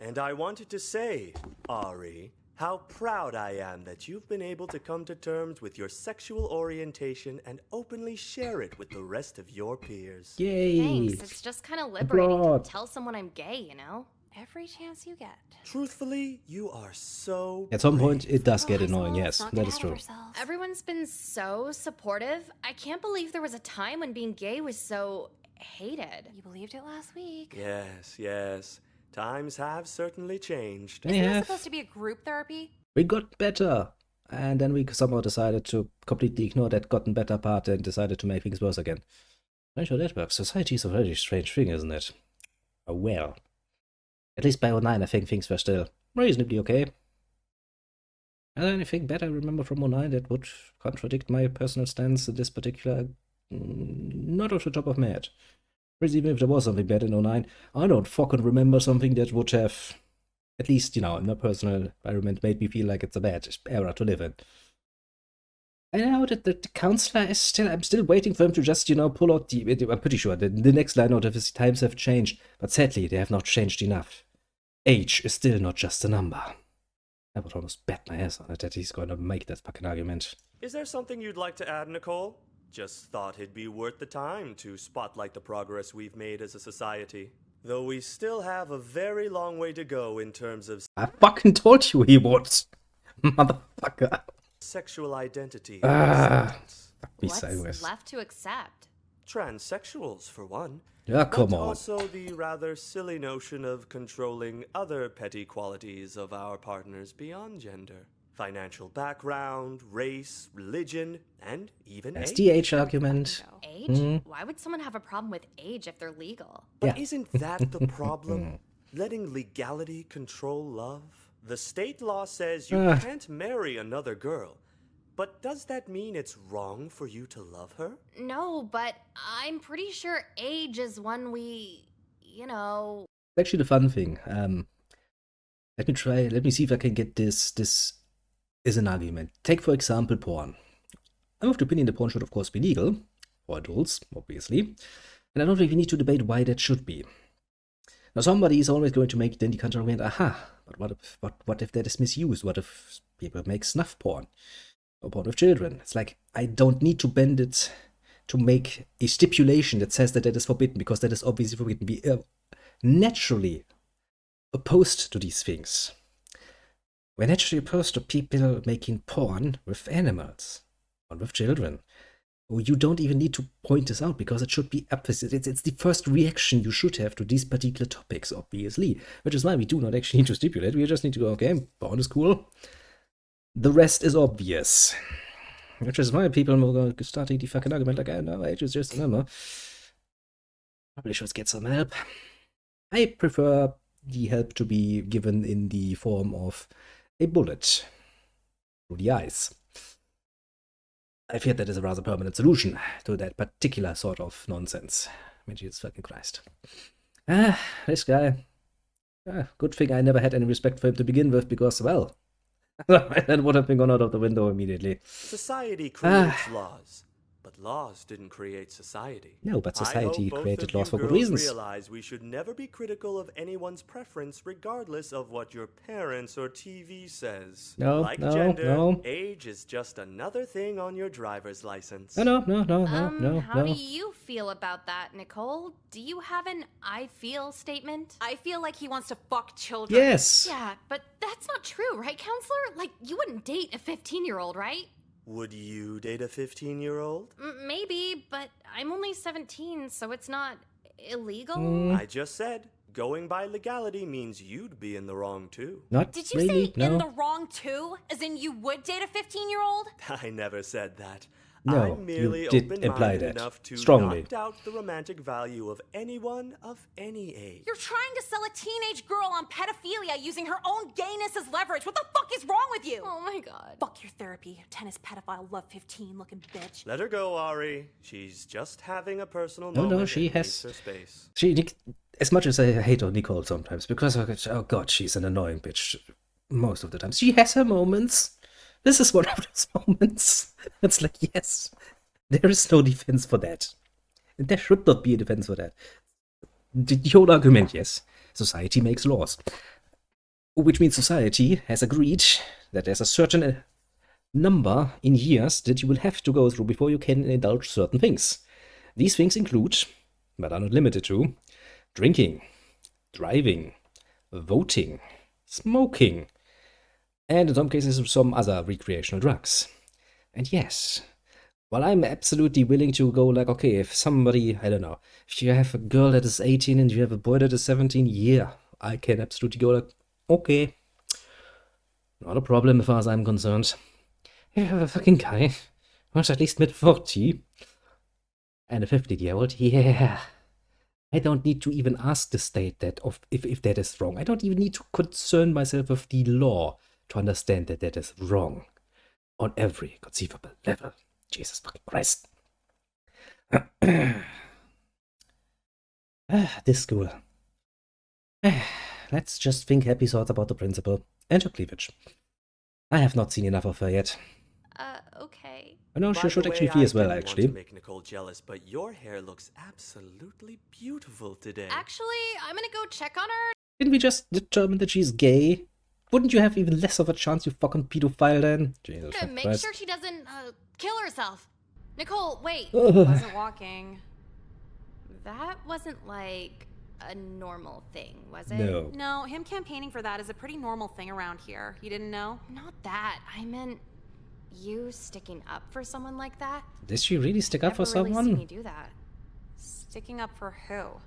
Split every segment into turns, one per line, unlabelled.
And I wanted to say, Ari, how proud I am that you've been able to come to terms with your sexual orientation and openly share it with the rest of your peers.
Yay!
Thanks, it's just kind of liberating
Applaud.
to tell someone I'm gay, you know?
Every chance you get.
Truthfully, you are so
At some point,
brave.
it does get
High school,
annoying,
let's
yes,
not
that
get
is
ahead of
true.
ourselves.
Everyone's been so supportive. I can't believe there was a time when being gay was so hated.
You believed it last week.
Yes. Times have certainly changed.
They
Isn't this
have.
supposed to be a group therapy?
We got better. And then we somehow decided to completely ignore that gotten better part and decided to make things worse again. Not sure that works. Society is a very strange thing, isn't it? Oh well. At least by 09 I think things were still reasonably okay. Is there anything bad I remember from 09 that would contradict my personal stance in this particular... Not off the top of my head. Whereas even if there was something bad in 09, I don't fucking remember something that would have, at least, you know, in my personal environment, made me feel like it's a bad era to live in. I know that the counselor is still, I'm still waiting for him to just, you know, pull out I'm pretty sure the next line out of his times have changed, but sadly they have not changed enough. Age is still not just a number. I would almost bet my ass on it that he's going to make that fucking argument.
Is there something you'd like to add, Nicole? Just thought it'd be worth the time to spotlight the progress we've made as a society. Though we still have a very long way to go in terms of
I fucking told you he would. Motherfucker.
sexual identity.
Fuck me
What's
sideways.
left to accept?
Transsexuals, for one.
Yeah, come
But
on.
also the rather silly notion of controlling other petty qualities of our partners beyond gender. Financial background, race, religion, and even
That's
age.
the age argument.
Age? Why would someone have a problem with age if they're legal?
But
Yeah.
isn't that the problem? Letting legality control love? The state law says you can't marry another girl. But does that mean it's wrong for you to love her?
No, but I'm pretty sure age is one we, you know...
Actually, the fun thing. Let me see if I can get this is an argument. Take, for example, porn. I'm of the opinion that porn should, of course, be legal for adults, obviously. And I don't think we need to debate why that should be. Now, somebody is always going to make then the counter argument, but what if that is misused? What if people make snuff porn? Or porn with children? It's like, I don't need to bend it to make a stipulation that says that is forbidden, because that is obviously forbidden. We are naturally opposed to these things. We're naturally opposed to people making porn with animals, or with children. You don't even need to point this out, because it should be opposite. It's the first reaction you should have to these particular topics, obviously. Which is why we do not actually need to stipulate. We just need to go, okay, porn is cool. The rest is obvious. Which is why people are starting the fucking argument like, oh no, age is just a number. Probably should get some help. I prefer the help to be given in the form of a bullet through the eyes. I fear that is a rather permanent solution to that particular sort of nonsense. I mean, Jesus fucking Christ. This guy. Good thing I never had any respect for him to begin with, because, well, that would have been gone out of the window immediately.
Society creates laws, but laws didn't create society.
No, but society
I hope
created
both
laws
of
for
you
good
girls
reasons.
realize we should never be critical of anyone's preference, regardless of what your parents or TV says.
No,
like
no,
gender,
no.
age is just another thing on your driver's license.
No.
How do you feel about that, Nicole? Do you have an I feel statement?
I feel like he wants to fuck children.
Yes.
Yeah, but that's not true, right, counselor? Like, you wouldn't date a 15-year-old, right?
Would you date a 15-year-old?
Maybe, but I'm only 17, so it's not illegal.
I just said, going by legality means you'd be in the wrong too.
Not
Did you
really,
say
no.
in the wrong too? As in you would date a 15-year-old?
I never said that.
No,
I'm merely
you did imply
open-minded
that.
enough to
Strongly.
not doubt the romantic value of anyone of any age.
You're trying to sell a teenage girl on pedophilia using her own gayness as leverage. What the fuck is wrong with you?
Oh my god.
Fuck your therapy. Tennis pedophile, love 15 looking bitch.
Let her go, Ari. She's just having a personal
No,
moment.
she
and
has-
needs her space.
As much as I hate on Nicole sometimes, because, oh god, she's an annoying bitch most of the time. She has her moments. This is one of those moments. It's like, yes, there is no defense for that. And there should not be a defense for that. The whole argument, yes, society makes laws. Which means society has agreed that there's a certain number in years that you will have to go through before you can indulge certain things. These things include, but are not limited to, drinking, driving, voting, smoking, and in some cases some other recreational drugs. And yes, while I'm absolutely willing to go like, okay, if somebody, I don't know, if you have a girl that is 18 and you have a boy that is 17, yeah, I can absolutely go like, okay, not a problem as far as I'm concerned. If you have a fucking guy who's at least mid-40 and a 15-year-old, yeah, I don't need to even ask the state that if that is wrong. I don't even need to concern myself with the law to understand that that is wrong on every conceivable level. Jesus fucking Christ. This school. Let's just think happy thoughts about the principal and her cleavage. I have not seen enough of her yet.
Okay.
I know
By
she
the
should actually
way,
fee as well,
I didn't
actually.
want to make Nicole jealous, but your hair looks absolutely beautiful today.
Actually, I'm gonna go check on her.
Didn't we just determine that she's gay? Wouldn't you have even less of a chance, you fucking pedophile, then? Jesus
To make
Christ.
sure she doesn't, kill herself. Nicole, wait.
Wasn't walking.
That wasn't like a normal thing, was it?
No.
No, him campaigning for that is a pretty normal thing around here. You didn't know?
Not that. I meant you sticking up for someone like that.
Did she really stick up for
Never really seen
someone?
you do that.
Sticking up for who?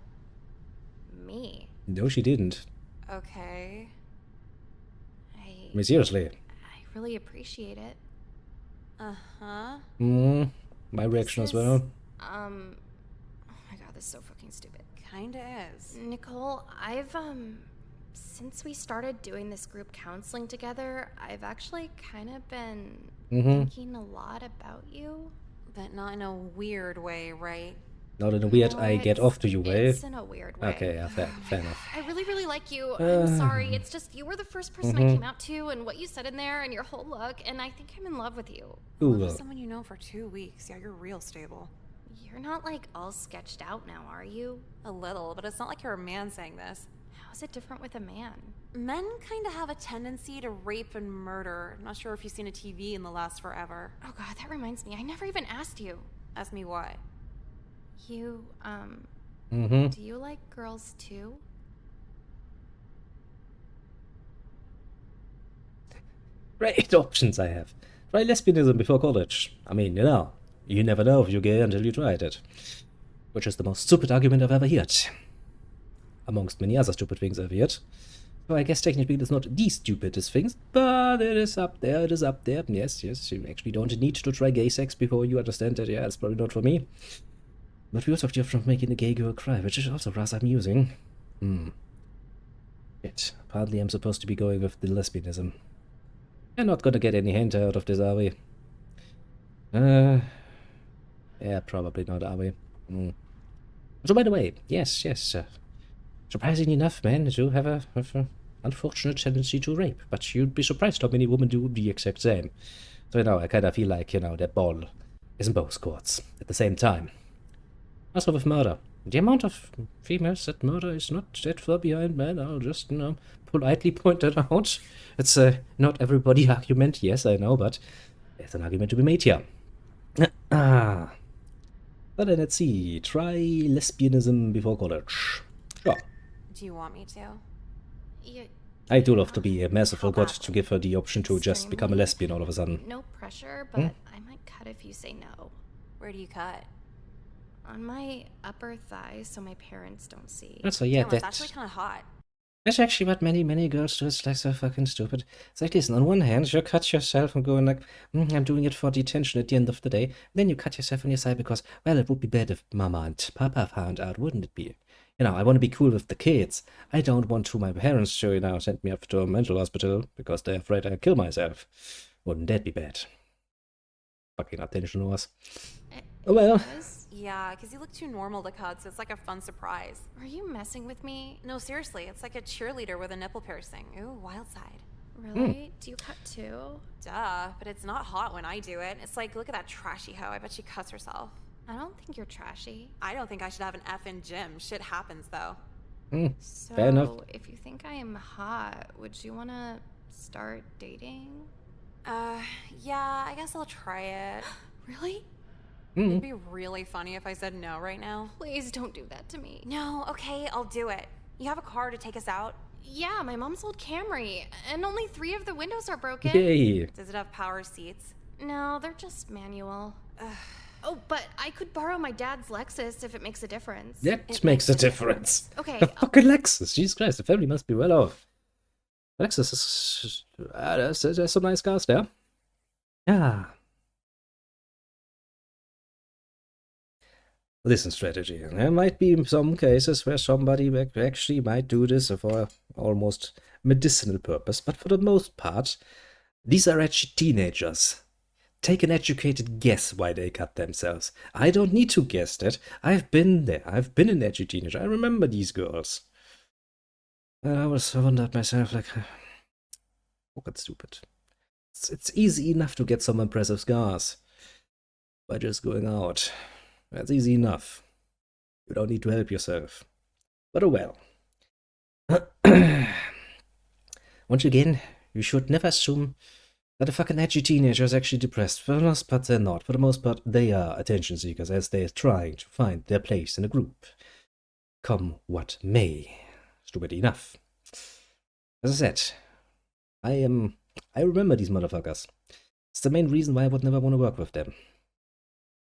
Me.
No, she didn't.
Okay.
I mean, seriously.
I really appreciate it.
Uh-huh.
My reaction as
This is,
well.
Oh my god, this is so fucking stupid.
Kinda is.
Nicole, I've, since we started doing this group counseling together, I've actually kind of been thinking a lot about you.
But not in a weird way, right?
Not in a weird
No,
I get off to you way.
It's in a weird way.
Okay, yeah, fair enough.
I really, really like you. I'm sorry. It's just you were the first person I came out to, and what you said in there, and your whole look, and I think I'm in love with you.
Ooh,
Love someone you know for 2 weeks. Yeah, you're real stable.
You're not like all sketched out now, are you?
A little, but it's not like you're a man saying this.
How is it different with a man?
Men kind of have a tendency to rape and murder. I'm not sure if you've seen a TV in the last forever.
Oh god, that reminds me. I never even asked you.
Ask me why.
You, do you like girls too?
Great options I have. Try lesbianism before college. I mean, you never know if you're gay until you tried it. Which is the most stupid argument I've ever heard. Amongst many other stupid things I've heard. So I guess technically it's not the stupidest things, but it is up there, Yes, you actually don't need to try gay sex before you understand that, yeah, it's probably not for me. But we also have the option of making a gay girl cry, which is also rather amusing. Yet, apparently I'm supposed to be going with the lesbianism. We're not gonna get any hint out of this, are we? Yeah, probably not, are we? So, by the way, yes, surprisingly enough, men do have a unfortunate tendency to rape, but you'd be surprised how many women do the exact same. So, I kind of feel like, that ball is in both courts at the same time. Also with murder. The amount of females that murder is not that far behind men, I'll just, politely point that out. It's a not everybody argument, yes, I know, but there's an argument to be made here. But then let's see. Try lesbianism before college. Sure.
Do you want me to?
You,
I do love to be a merciful god to
badly?
give her the option to just become a lesbian all of a sudden.
no pressure, but I might cut if you say no.
Where do you cut?
On my upper thigh, so my parents don't see.
So yeah,
Damn, it's actually kind of hot.
that's actually what many girls do. It's like so fucking stupid. It's like, listen, on one hand, you cut yourself and going like, I'm doing it for detention at the end of the day. Then you cut yourself on your side because, well, it would be bad if Mama and Papa found out, wouldn't it be? I want to be cool with the kids. I don't want my parents to, send me up to a mental hospital because they're afraid I'll kill myself. Wouldn't that be bad? Fucking attention was. Well.
Yeah, because you look too normal to cut, so it's like a fun surprise.
Are you messing with me?
No, seriously, it's like a cheerleader with a nipple piercing. Ooh, wild side.
Really? Do you cut too?
Duh, but it's not hot when I do it. It's like, look at that trashy hoe. I bet she cuts herself.
I don't think you're trashy.
I don't think I should have an effing gym. Shit happens, though.
So,
Fair enough.
if you think I am hot, would you want to start dating?
Yeah, I guess I'll try it.
Really?
It'd be really funny if I said no right now.
Please don't do that to me.
No, okay, I'll do it. You have a car to take us out?
Yeah, my mom's old Camry, and only 3 of the windows are broken.
Yay.
Does it have power seats?
No, they're just manual. Oh, but I could borrow my dad's Lexus if it makes a difference.
That
It
makes a
makes a
difference.
Okay,
A fucking Lexus. Jesus Christ, the family must be well off. Lexus is... there's some nice cars there. Yeah. Listen, strategy. There might be some cases where somebody actually might do this for almost medicinal purpose, but for the most part, these are actually teenagers. Take an educated guess why they cut themselves. I don't need to guess that. I've been there. I've been an edgy teenager. I remember these girls. And I wondered myself, like, fucking stupid. It's easy enough to get some impressive scars by just going out. That's easy enough. You don't need to help yourself. But oh well. Once again, you should never assume that a fucking edgy teenager is actually depressed. For the most part, they're not. For the most part, they are attention seekers as they are trying to find their place in a group. Come what may. Stupid enough. As I said, I remember these motherfuckers. It's the main reason why I would never want to work with them.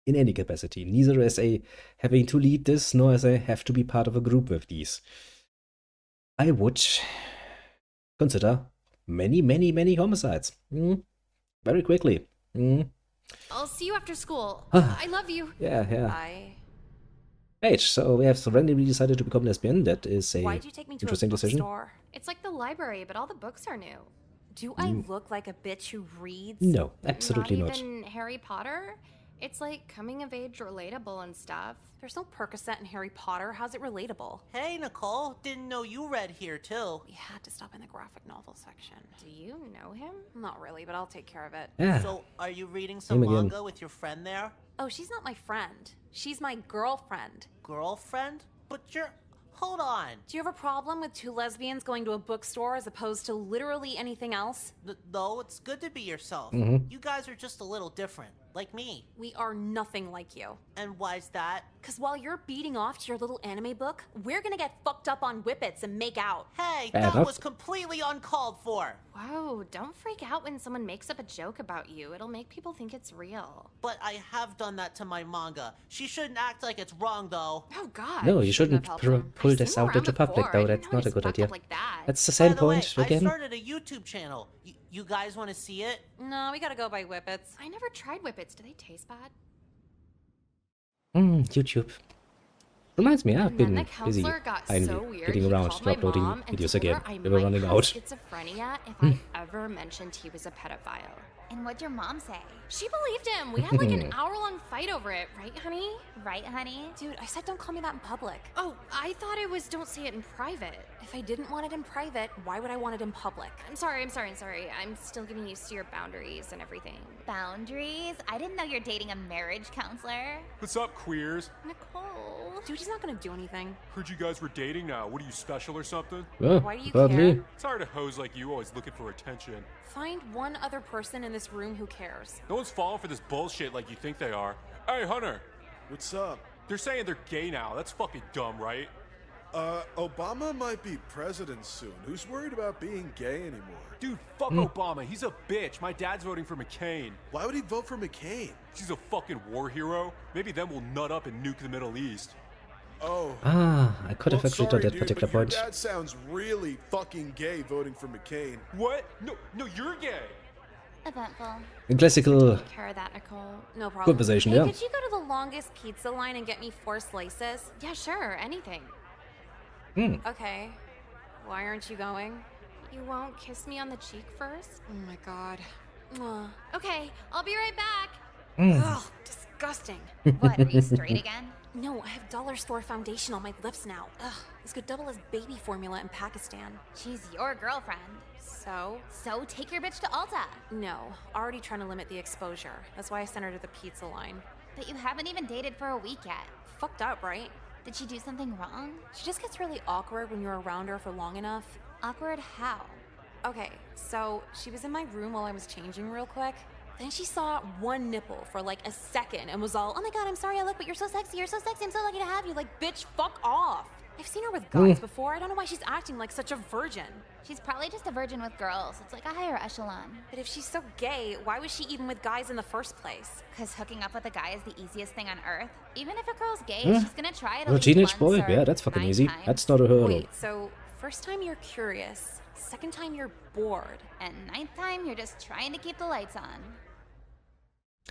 In any capacity, neither as a having to lead this, nor as I have to be part of a group with these. I would consider many homicides. Very quickly.
I'll see you after school.
Ah.
I love you.
Yeah.
Bye.
Right, so we have randomly decided to become lesbian. That is a
Why'd you take me to
interesting
a
decision.
bookstore?
It's like the library, but all the books are new.
Do I look like a bitch who reads?
No, absolutely
not.
not.
Even Harry Potter? It's like coming of age relatable and stuff.
There's no Percocet in Harry Potter. How's it relatable?
Hey, Nicole. Didn't know you read here, too.
We had to stop in the graphic novel section.
Do you know him?
Not really, but I'll take care of it.
Yeah.
So, are you reading some
Him again.
manga with your friend there?
Oh, she's not my friend. She's my girlfriend.
Girlfriend? But you're... Hold on.
Do you have a problem with 2 lesbians going to a bookstore as opposed to literally anything else?
No, it's good to be yourself. You guys are just a little different. Like me.
We are nothing like you.
And why's that?
Because while you're beating off to your little anime book, we're gonna get fucked up on whippets and make out.
Hey,
Fair
that
enough.
was completely uncalled for.
Whoa, don't freak out when someone makes up a joke about you. It'll make people think it's real.
But I have done that to my manga. She shouldn't act like it's wrong, though.
Oh, God.
No, you shouldn't
have helped him.
pull
I've
this
seen him
out into
around
public,
before.
though.
I didn't
That's
know
not a
he's
good
fucked
idea.
up like that.
That's the same
By the way,
point
I
again.
started a YouTube channel. You guys want to see it?
No, we gotta go by whippets.
I never tried whippets. Do they taste bad?
YouTube. Reminds me, I've
And then
been
the
busy
counselor got
finally
so weird.
getting
He
around
called
to
my
uploading
mom and
videos
told
again.
her I
They were
might
running
have
out.
schizophrenia if I ever mentioned he was a pedophile.
And what'd your mom say?
She believed him. We had like an hour-long fight over it, right, honey?
Right, honey?
Dude, I said don't call me that in public.
Oh, I thought it was don't say it in private.
If I didn't want it in private, why would I want it in public?
I'm sorry. I'm still getting used to your boundaries and everything.
Boundaries? I didn't know you're dating a marriage counselor.
What's up, queers?
Nicole.
Dude, he's not gonna do anything.
Heard you guys were dating now. What are you, special or something?
Oh,
Why do you
apparently.
care?
Tired of hoes like you always looking for attention.
Find one other person in this room who cares.
No one's falling for this bullshit like you think they are. Hey, Hunter.
What's up?
They're saying they're gay now. That's fucking dumb, right?
Obama might be president soon. Who's worried about being gay anymore?
Dude, fuck Obama. He's a bitch. My dad's voting for McCain.
Why would he vote for McCain?
He's a fucking war hero. Maybe then we'll nut up and nuke the Middle East.
Oh.
I could have actually
sorry,
done that
dude,
particular
but your
point.
dad sounds really fucking gay voting for McCain.
What? No, you're gay.
Eventful.
A classical
Take care of that, Nicole.
No problem.
conversation,
Hey,
yeah.
could you go to the longest pizza line and get me 4 slices?
Yeah, sure. Anything.
Okay. Why aren't you going?
You won't kiss me on the cheek first?
Oh my god. Mwah.
Okay, I'll be right back.
Ugh, disgusting.
What, are you straight again?
No, I have dollar store foundation on my lips now. Ugh, this could double as baby formula in Pakistan.
She's your girlfriend.
So?
So take your bitch to Ulta.
No, already trying to limit the exposure. That's why I sent her to the pizza line.
But you haven't even dated for a week yet.
Fucked up, right?
Did she do something wrong?
She just gets really awkward when you're around her for long enough.
Awkward how?
Okay, so she was in my room while I was changing real quick. Then she saw one nipple for like a second and was all, "Oh my god, I'm sorry I look, but you're so sexy, I'm so lucky to have you." Like, bitch, fuck off. I've seen her with guys before. I don't know why she's acting like such a virgin.
She's probably just a virgin with girls. It's like a higher echelon.
But if she's so gay, why was she even with guys in the first place?
Because hooking up with a guy is the easiest thing on earth. Even if a girl's gay, she's gonna try it at
A
least
teenage
once
boy?
or
Yeah, that's fucking
9
easy.
times.
That's not a hurdle.
Wait, so first time you're curious, second time you're bored.
And 9th time, you're just trying to keep the lights on.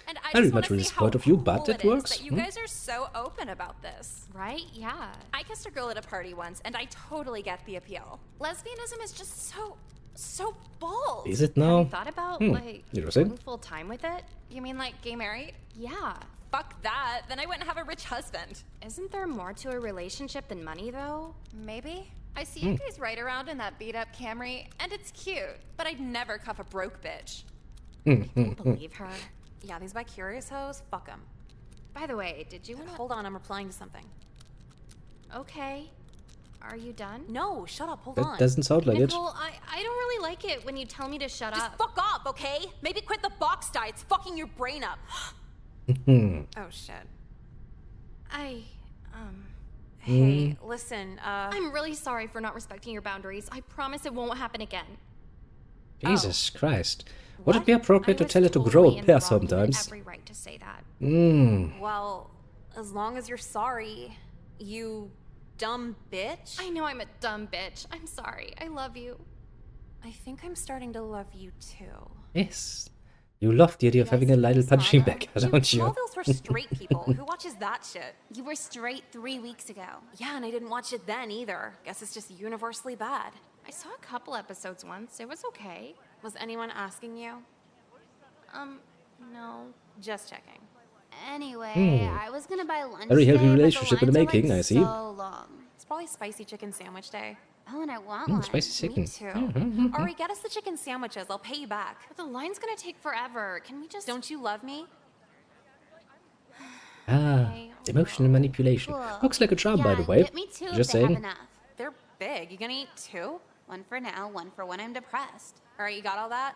And
I
I
very
just
much
want to
really
see
support
how
of you,
cool
but it
is
works.
that you guys are so open about this.
Right? Yeah.
I kissed a girl at a party once, and I totally get the appeal. Lesbianism is just so bold.
Is it
Have
now?
you thought about, like,
Interesting.
going full time with it?
You mean like gay married?
Yeah.
Fuck that. Then I wouldn't have a rich husband.
Isn't there more to a relationship than money, though?
Maybe. I see you guys ride around in that beat up Camry, and it's cute, but I'd never cuff a broke bitch.
Don't believe her.
Yeah, these bi-curious hoes, fuck them.
By the way, did you want to...
Hold on, I'm replying to something.
Okay. Are you done?
No, shut up, hold
That
on.
doesn't sound like it.
Nicole, I don't really like it when you tell me to shut
Just
up.
fuck off, okay? Maybe quit the box diet. It's fucking your brain up.
Hmm.
Oh, shit.
Hey,
Listen,
I'm really sorry for not respecting your boundaries. I promise it won't happen again.
Jesus Christ. Would it be appropriate to
I was
tell it to
totally
grow
in
a
the
pair
wrong. You had
sometimes?
every right to say that.
well, as long as you're sorry, you dumb bitch.
I know I'm a dumb bitch. I'm sorry. I love you.
I think I'm starting to love you too.
Yes. You love the idea of having a little punching bag, don't you?
Smallville's for straight people. Who watches that shit?
You were straight 3 weeks ago.
Yeah, and I didn't watch it then either. Guess it's just universally bad.
I saw a couple episodes once. It was okay.
Was anyone asking you?
No.
Just checking.
Anyway, I was gonna buy lunch
Very healthy
today, but the
relationship in the
lines are,
making,
like,
I see.
so long.
It's probably spicy chicken sandwich day.
Oh, and I want one.
Spicy chicken.
Me too. Ari, get us the chicken sandwiches. I'll pay you back.
But the line's gonna take forever. Can we just...
Don't you love me?
Ah, emotional manipulation.
Cool.
Looks like a charm,
Yeah,
by the way.
get me two
Just
if they have
saying.
enough.
They're big. You gonna eat two?
One for now, one for when I'm depressed.
All right, you got all that?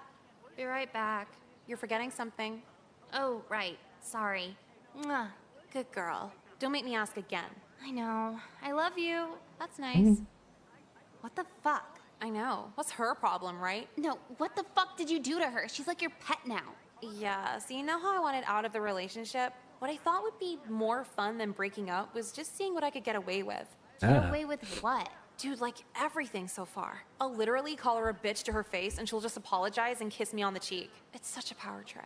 Be right back.
You're forgetting something.
Oh, right. Sorry. Mwah.
Good girl. Don't make me ask again.
I know. I love you.
That's nice.
What the fuck?
I know. What's her problem, right?
No, what the fuck did you do to her? She's like your pet now.
Yeah, so you know how I wanted out of the relationship? What I thought would be more fun than breaking up was just seeing what I could get away with.
Get
Ah.
away with what?
Dude, like everything so far. I'll literally call her a bitch to her face and she'll just apologize and kiss me on the cheek. It's such a power trip.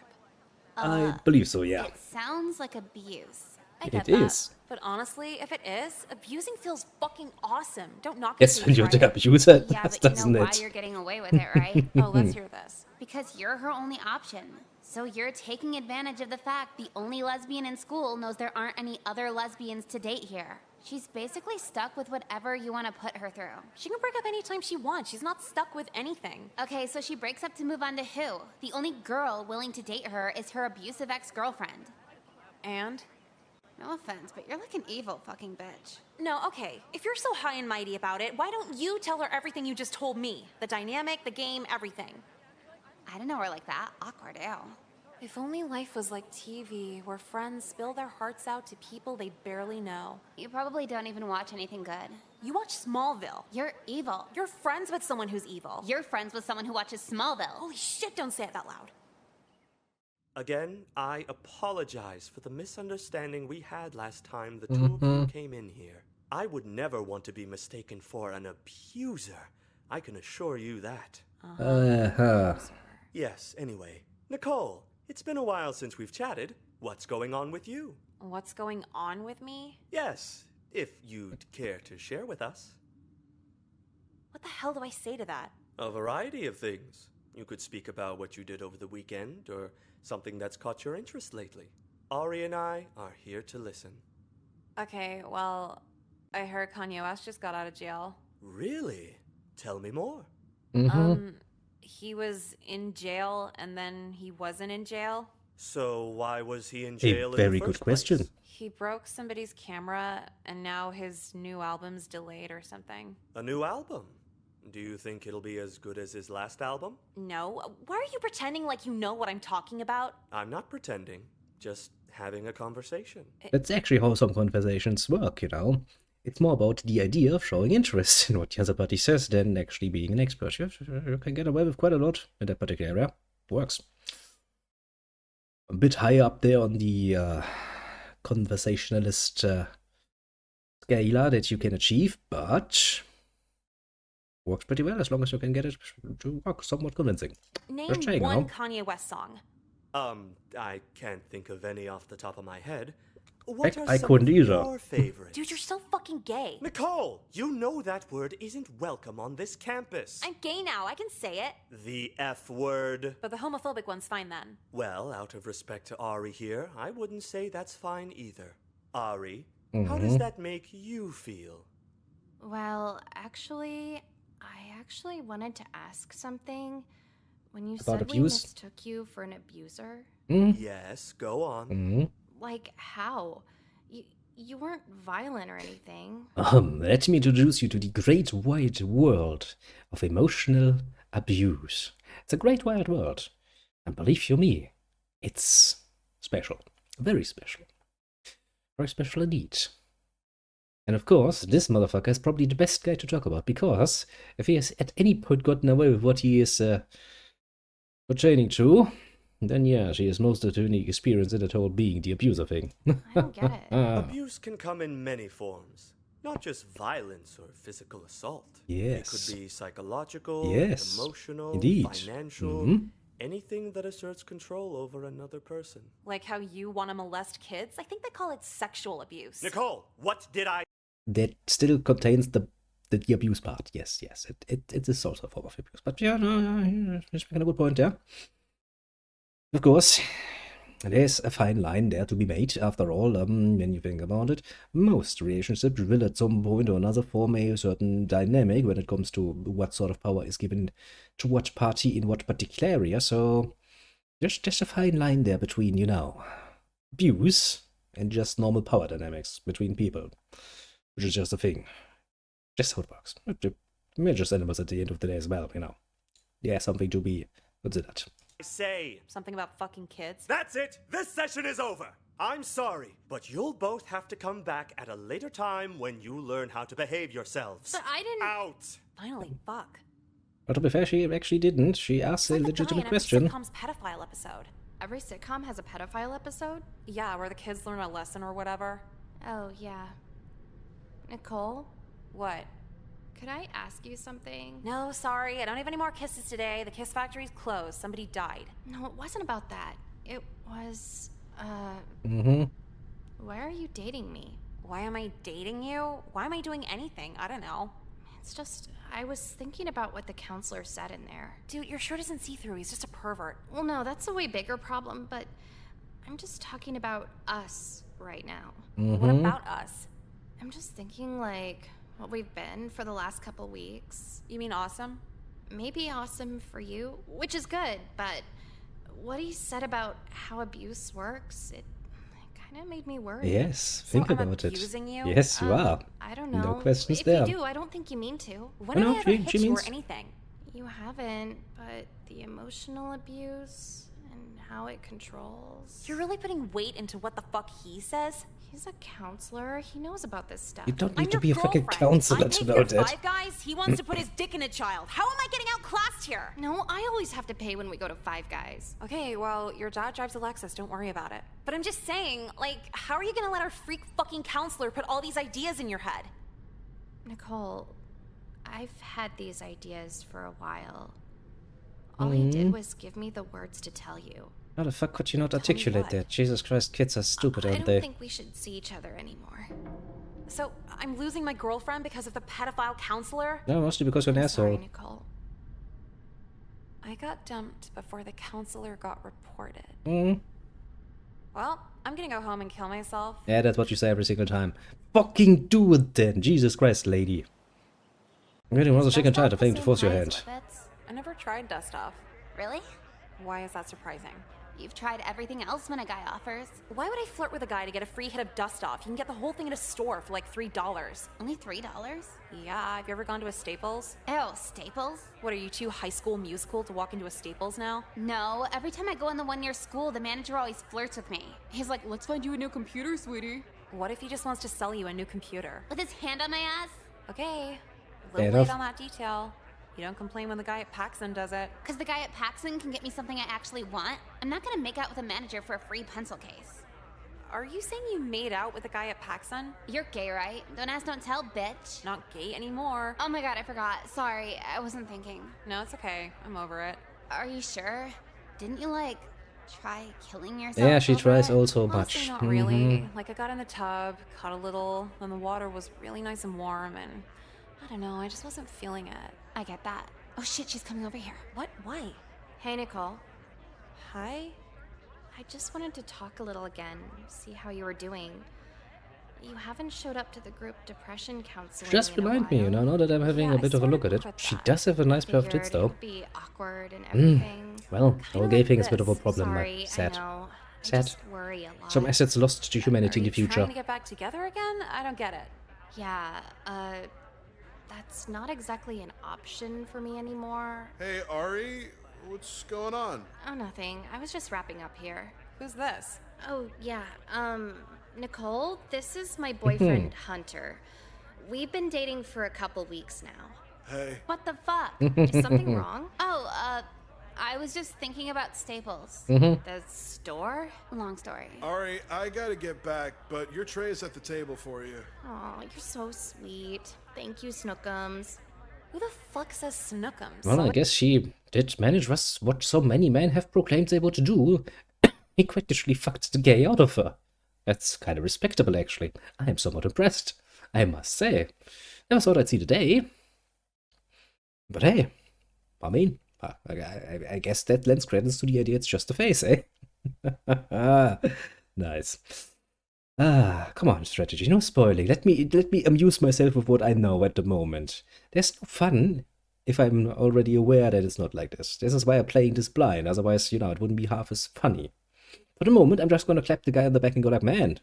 I believe so, yeah.
It sounds like abuse.
I get
It
that.
is.
But honestly, if it is, abusing feels fucking awesome. Don't knock it
Yes,
till
when
you
you're
try
the
it.
abuser,
Yeah,
does,
but you
doesn't
know why
it?
you're getting away with it, right?
Oh, let's hear this.
Because you're her only option. So you're taking advantage of the fact the only lesbian in school knows there aren't any other lesbians to date here. She's basically stuck with whatever you want to put her through.
She can break up anytime she wants. She's not stuck with anything.
Okay, so she breaks up to move on to who? The only girl willing to date her is her abusive ex-girlfriend.
And?
No offense, but you're like an evil fucking bitch.
No, okay. If you're so high and mighty about it, why don't you tell her everything you just told me? The dynamic, the game, everything.
I didn't know her like that. Awkward, ew.
If only life was like TV, where friends spill their hearts out to people they barely know.
You probably don't even watch anything good.
You watch Smallville.
You're evil.
You're friends with someone who's evil.
You're friends with someone who watches Smallville.
Holy shit, don't say it that loud.
Again, I apologize for the misunderstanding we had last time the two of you came in here. I would never want to be mistaken for an abuser. I can assure you that. Yes, anyway. Nicole, it's been a while since we've chatted. What's going on with you?
What's going on with me?
Yes, if you'd care to share with us.
What the hell do I say to that?
A variety of things. You could speak about what you did over the weekend, or something that's caught your interest lately. Ari and I are here to listen.
Okay, well, I heard Kanye West just got out of jail.
Really? Tell me more.
He was in jail and then he wasn't in jail.
So why was he in
A
jail in
very
the
good
first
question.
place?
He broke somebody's camera, and now his new album's delayed or something.
A new album? Do you think it'll be as good as his last album?
No? Why are you pretending like you know what I'm talking about?
I'm not pretending, just having a conversation.
That's actually how some conversations work, you know. It's more about the idea of showing interest in what the other party says than actually being an expert. You can get away with quite a lot in that particular area. Works. A bit higher up there on the conversationalist scala that you can achieve, but works pretty well as long as you can get it to work somewhat convincing.
Name
Just saying,
one
no?
Kanye West song.
I can't think of any off the top of my head. What are
I
some
couldn't
of
either.
your favorites?
Dude, you're so fucking gay.
Nicole, you know that word isn't welcome on this campus.
I'm gay now, I can say it.
The F word.
But the homophobic one's fine then.
Well, out of respect to Ari here, I wouldn't say that's fine either. Ari, how does that make you feel?
Well, actually, I wanted to ask something. When you
About
said we
abuse?
mistook you for an abuser,
Yes, go on.
like how? You weren't violent or anything.
Let me introduce you to the great wide world of emotional abuse. It's a great wide world. And believe you me, it's special. Very special. Very special indeed. And of course, this motherfucker is probably the best guy to talk about, because if he has at any point gotten away with what he is pertaining to, then yeah, she has most of the unique experience in that whole being the abuser thing.
I don't get it.
Abuse can come in many forms, not just violence or physical assault.
Yes.
It could be psychological,
Yes,
emotional,
indeed.
financial, anything that asserts control over another person.
Like how you want to molest kids? I think they call it sexual abuse.
Nicole, what did I...
That still contains the abuse part. Yes, it is also a form of abuse. But yeah, no, he's making a good point there. Of course, there's a fine line there to be made. After all, when you think about it, most relationships will at some point or another form a certain dynamic when it comes to what sort of power is given to what party in what particular area. So there's a fine line there between, you know, abuse and just normal power dynamics between people, which is just a thing. Just how it works. We're just animals at the end of the day as well, you know. Yeah, something to be considered.
say?
Something about fucking kids?
That's it! This session is over! I'm sorry, but you'll both have to come back at a later time when you learn how to behave yourselves.
But I didn't.
Out!
Finally, fuck.
But to be fair, she actually didn't. She asked a
It's like the guy
legitimate
in every
question.
sitcom's pedophile episode.
Every sitcom has a pedophile episode?
Yeah, where the kids learn a lesson or whatever.
Oh, yeah. Nicole,
What?
could I ask you something?
No, sorry, I don't have any more kisses today. The kiss factory's closed. Somebody died.
No, it wasn't about that. It was,
Mm-hmm.
why are you dating me?
Why am I dating you? Why am I doing anything? I don't know.
It's just, I was thinking about what the counselor said in there.
Dude, your shirt isn't see-through. He's just a pervert.
Well, no, that's a way bigger problem, but I'm just talking about us right now.
What about us?
I'm just thinking, like, what we've been for the last couple weeks.
You mean awesome?
Maybe awesome for you, which is good, but what he said about how abuse works, it kind of made me worried.
Yes,
So
think
I'm
about it.
abusing you?
Yes, you are.
I don't know.
No questions
if
there.
you do, I don't think you mean to.
When
No,
did I ever
she
hit you or
means-
anything?
You haven't, but the emotional abuse and how it controls.
You're really putting weight into what the fuck he says?
He's a counselor. He knows about this stuff.
You don't
I'm
need to
your
be a fucking
girlfriend.
counselor
I
to
take
know
care of
that.
Five Guys. He wants to put his dick in a child. How am I getting outclassed here?
No, I always have to pay when we go to Five Guys.
Okay, well, your dad drives a Lexus. Don't worry about it. But I'm just saying, like, how are you gonna let our freak fucking counselor put all these ideas in your head?
Nicole, I've had these ideas for a while. All he did was give me the words to tell you.
How the fuck could you not
me
articulate
what?
that? Jesus Christ, kids are stupid,
I
aren't
don't
they?
think we should see each other anymore.
So, I'm losing my girlfriend because of the pedophile counselor?
No, mostly because you're an
I'm sorry,
asshole.
Nicole.
I got dumped before the counselor got reported.
Mm.
Well, I'm gonna go home and kill myself.
Yeah, that's what you say every single time. Fucking do it then! Jesus Christ, lady. I'm getting rather sick and tired of having to force your hand.
I never tried dust off.
Really?
Why is that surprising?
You've tried everything else when a guy offers.
Why would I flirt with a guy to get a free hit of dust off? You can get the whole thing at a store for like $3.
Only $3?
Yeah, have you ever gone to a Staples?
Ew, Staples?
What, are you too High School Musical to walk into a Staples now?
No, every time I go in the one near school, the manager always flirts with me. He's like, let's find you a new computer, sweetie.
What if he just wants to sell you a new computer?
With his hand on my ass?
Okay, a
Fair
little late
enough.
on that detail. You don't complain when the guy at Paxson does it.
Because the guy at Paxson can get me something I actually want? I'm not gonna make out with a manager for a free pencil case.
Are you saying you made out with the guy at Paxson?
You're gay, right? Don't ask, don't tell, bitch.
Not gay anymore.
Oh my god, I forgot. Sorry, I wasn't thinking.
No, it's okay. I'm over it.
Are you sure? Didn't you, like, try killing yourself?
Yeah, she
over
tries
it?
all so
Honestly,
much.
not really. Like, I got in the tub, caught a little, then the water was really nice and warm, and I don't know, I just wasn't feeling it.
I get that. Oh shit, she's coming over here.
What? Why?
Hey, Nicole.
Hi?
I just wanted to talk a little again, see how you were doing. You haven't showed up to the group depression counseling
Just
in a
remind me,
while.
now that I'm having
Yeah,
a bit
I
of a look at
started
it.
with
She
that.
does have a nice pair of
Figured
tits,
it
though.
would be awkward and everything.
Well, our gay
like
thing is a bit of a
this.
problem.
Sorry,
Sad.
I know. I
Sad.
just worry a lot.
Some assets lost to humanity
Are
in
you
the future.
trying to get back together again? I don't get it.
Yeah, that's not exactly an option for me anymore.
Hey, Ari, what's going on?
Oh, nothing. I was just wrapping up here.
Who's this?
Oh, yeah. Nicole, this is my boyfriend, Hunter. We've been dating for a couple weeks now.
Hey.
What the fuck?
Is something wrong?
Oh, I was just thinking about Staples.
The store?
Long story.
Ari, I gotta get back, but your tray is at the table for you.
Oh, you're so sweet. Thank you, Snookums.
Who the fuck says Snookums?
Well, I guess she did manage what so many men have proclaimed they would do. He quite literally fucked the gay out of her. That's kind of respectable, actually. I am somewhat impressed, I must say. Never thought I'd see the day. But hey, I mean, I guess that lends credence to the idea it's just a face, eh? Nice. Come on, strategy, no spoiling. Let me amuse myself with what I know at the moment. There's no fun if I'm already aware that it's not like this. This is why I'm playing this blind, otherwise, it wouldn't be half as funny. For the moment, I'm just gonna clap the guy on the back and go like, man,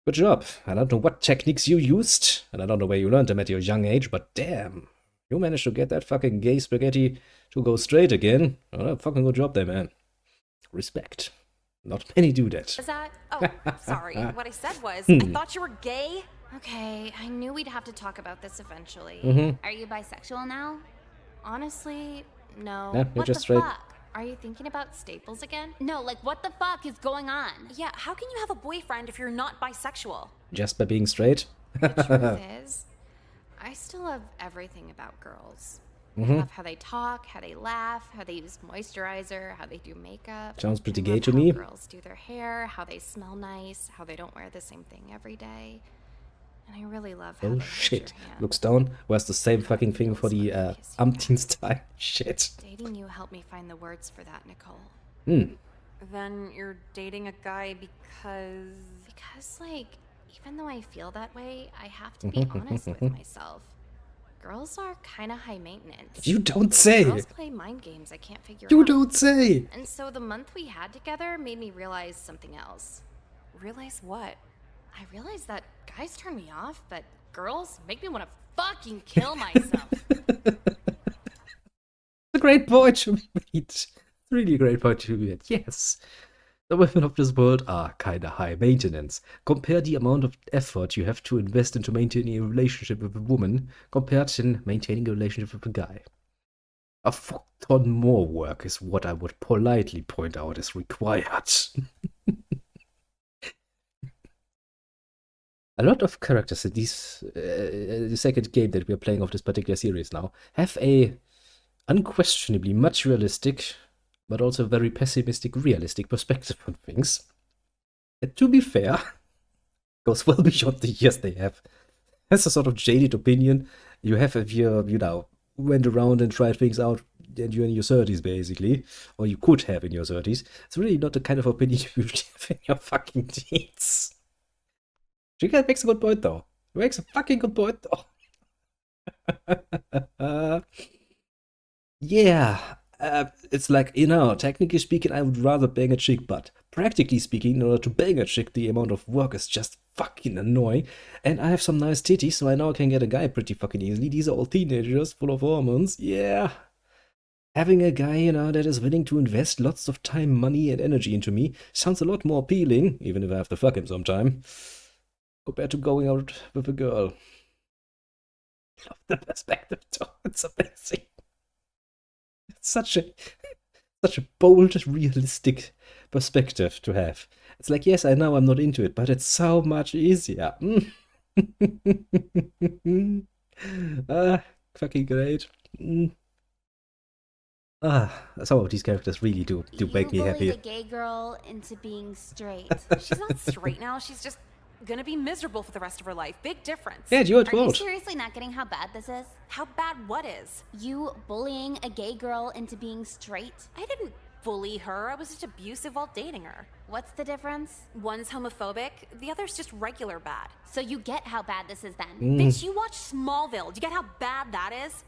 good job. I don't know what techniques you used, and I don't know where you learned them at your young age, but damn, you managed to get that fucking gay spaghetti to go straight again. Oh, fucking good job there, man. Respect. Not many do that.
Is that? Oh, sorry. What I said was, I thought you were gay.
Okay, I knew we'd have to talk about this eventually.
Are you bisexual now?
Honestly, no.
Yeah, you're
What
just
the
straight.
fuck?
Are you thinking about Staples again?
No, like what the fuck is going on?
Yeah, how can you have a boyfriend if you're not bisexual?
Just by being straight?
The truth is, I still love everything about girls. I love how they talk, how they laugh, how they use moisturizer, how they do makeup.
Sounds pretty
I
gay
love
to
how
me.
Girls do their hair, how they smell nice, how they don't wear the same thing every day. And I really love how
Oh
they hold
shit.
your hand.
Looks down, wears the same fucking thing for the umpteenth time. Shit.
Dating you helped me find the words for that, Nicole.
Then you're dating a guy because...
Because, like, even though I feel that way, I have to be honest with myself. Girls are kind of high maintenance.
You don't say!
Girls play mind games I can't figure
You
out.
don't say!
And so the month we had together made me realize something else.
Realize what?
I realized that guys turn me off, but girls make me want to fucking kill myself.
A great point to be made. It's really a great point to be made. Yes. The women of this world are kinda high maintenance. Compare the amount of effort you have to invest into maintaining a relationship with a woman compared to maintaining a relationship with a guy. A fuck ton more work is what I would politely point out is required. A lot of characters in the second game that we are playing of this particular series now have a unquestionably much realistic, but also very pessimistic, realistic perspective on things. And to be fair, goes well beyond the years they have. That's a sort of jaded opinion you have if you went around and tried things out and you're in your 30s, basically. Or you could have in your 30s. It's really not the kind of opinion you should have in your fucking teens. Chica makes a good point, though. He makes a fucking good point, though. Yeah, it's like, you know, technically speaking, I would rather bang a chick, but practically speaking, in order to bang a chick, the amount of work is just fucking annoying. And I have some nice titties, so I know I can get a guy pretty fucking easily. These are all teenagers full of hormones. Yeah. Having a guy, you know, that is willing to invest lots of time, money, and energy into me sounds a lot more appealing, even if I have to fuck him sometime, compared to going out with a girl. Love the perspective, too. It's amazing. It's such a bold, realistic perspective to have. It's like, yes, I know I'm not into it, but it's so much easier. Fucking great. Some of these characters really do make me happy.
You bullied a gay girl into being straight.
She's not straight now. She's just gonna be miserable for the rest of her life. Big difference.
Yeah, you're
Are you
old.
seriously not getting how bad this is?
How bad what is?
You bullying a gay girl into being straight?
I didn't bully her. I was just abusive while dating her.
What's the difference?
One's homophobic, the other's just regular bad.
So you get how bad this is then?
Bitch, you watch Smallville. Do you get how bad that is?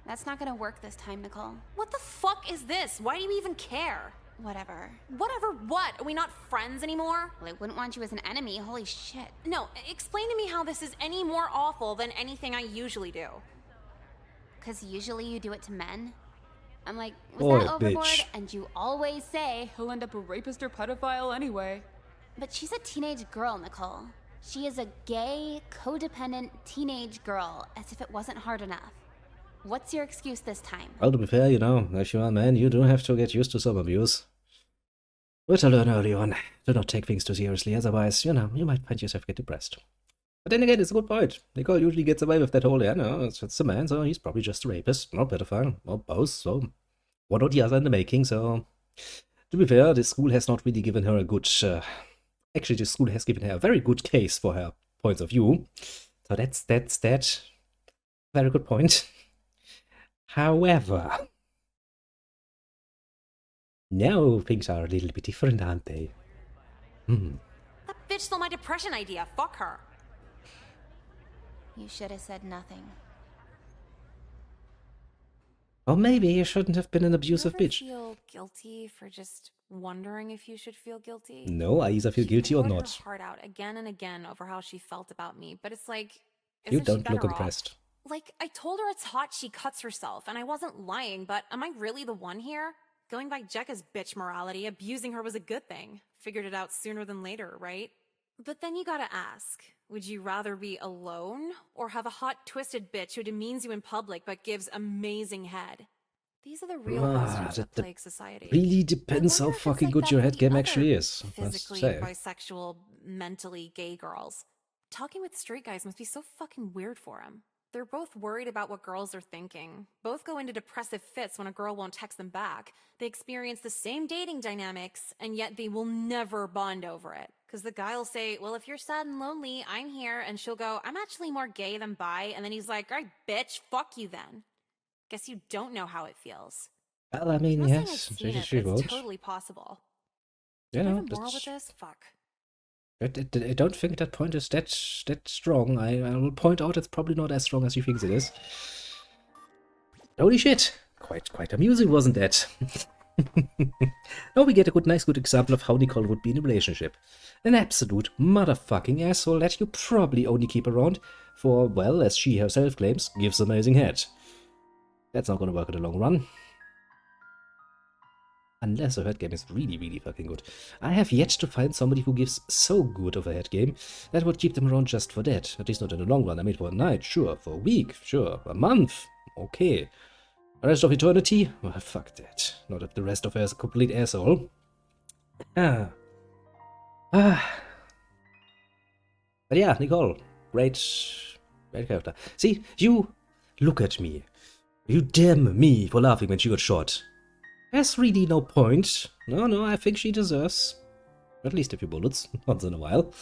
That's not gonna work this time, Nicole.
What the fuck is this? Why do you even care?
Whatever.
Whatever what? Are we not friends anymore?
Well, I wouldn't want you as an enemy. Holy shit.
No, explain to me how this is any more awful than anything I usually do.
Because usually you do it to men. I'm like, was
Boy,
that overboard?
bitch.
And you always say,
He'll end up a rapist or pedophile anyway.
but she's a teenage girl, Nicole. She is a gay, codependent teenage girl, as if it wasn't hard enough. What's your excuse this time?
Well, to be fair, you know, if you are a man, you do have to get used to some abuse. But I learn early on, do not take things too seriously, otherwise, you know, you might find yourself get depressed. But then again, it's a good point. Nicole usually gets away with that whole, yeah, no, it's a man, so he's probably just a rapist, not pedophile, or both, so one or the other in the making, so... To be fair, the school has not really given her a good... Actually, the school has given her a very good case for her points of view. So that's that. Very good point. However... Now things are a little bit different, aren't they?
That bitch stole my depression idea. Fuck her.
You should have said nothing.
Or maybe you shouldn't have been an
Do
abusive
you ever
bitch.
feel guilty for just wondering if you should feel guilty?
No, I either feel
She
guilty or
poured
not.
her heart out again and again over how she felt about me, but it's like,
You
isn't she
don't look
better off?
impressed.
Like, I told her it's hot she cuts herself, and I wasn't lying, but am I really the one here? Going by Jekka's bitch morality, abusing her was a good thing. Figured it out sooner than later, right? But then you gotta ask, would you rather be alone, or have a hot, twisted bitch who demeans you in public but gives amazing head? These are the real questions that plague society.
Really depends
I
how
wonder if it's
fucking
like
good
that
your
with
head
the
game
other
actually is. Let's
physically
say.
bisexual, mentally gay girls. Talking with straight guys must be so fucking weird for them. They're both worried about what girls are thinking. Both go into depressive fits when a girl won't text them back. They experience the same dating dynamics, and yet they will never bond over it. Because the guy will say, well, if you're sad and lonely, I'm here. And she'll go, I'm actually more gay than bi. And then he's like, all right, bitch, fuck you then. Guess you don't know how it feels.
Well, I mean,
I'm not saying I've
yes,
seen it,
she
but
won't.
it's totally possible.
You
Do I
know,
have a moral with
that's-
this? Fuck.
I don't think that point is that strong. I will point out it's probably not as strong as you think it is. Holy shit! Quite amusing, wasn't that? Now we get a nice good example of how Nicole would be in a relationship. An absolute motherfucking asshole that you probably only keep around for, well, as she herself claims, gives amazing head. That's not gonna work in the long run. Unless her head game is really, really fucking good. I have yet to find somebody who gives so good of a head game that would keep them around just for that. At least not in the long run. I mean, for a night, sure. For a week, sure. A month, okay. The rest of eternity? Well, fuck that. Not if the rest of her is a complete asshole. But yeah, Nicole. Great character. See, you look at me. You damn me for laughing when she got shot. There's really no point. No, I think she deserves at least a few bullets once in a while.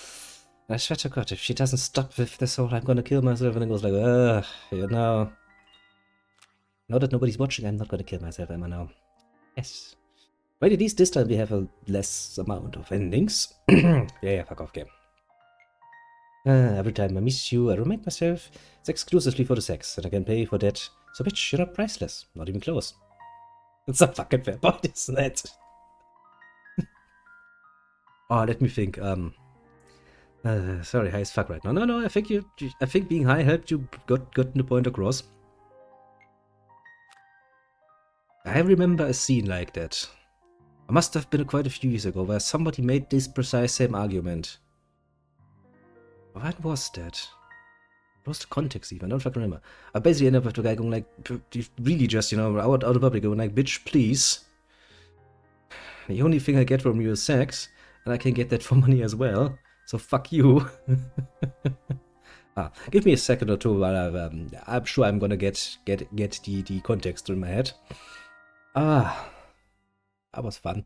I swear to God, if she doesn't stop with this whole I'm gonna kill myself and it goes like, you know. Now that nobody's watching, I'm not gonna kill myself, am I now? Yes. But at least this time we have a less amount of endings. yeah, fuck off game. Every time I miss you, I remind myself it's exclusively for the sex, and I can pay for that. So bitch, you're not priceless. Not even close. It's a fucking fair point, isn't it? Oh, let me think. Sorry, high as fuck right now. No, I think I think being high helped you gotten the point across. I remember a scene like that. It must have been quite a few years ago where somebody made this precise same argument. When was that? What was the context even? I don't fucking remember. I basically ended up with the guy going like, really just, you know, out of public going like, bitch, please. The only thing I get from you is sex, and I can get that for money as well. So fuck you. Give me a second or two while I'm sure I'm gonna get the context in my head. That was fun.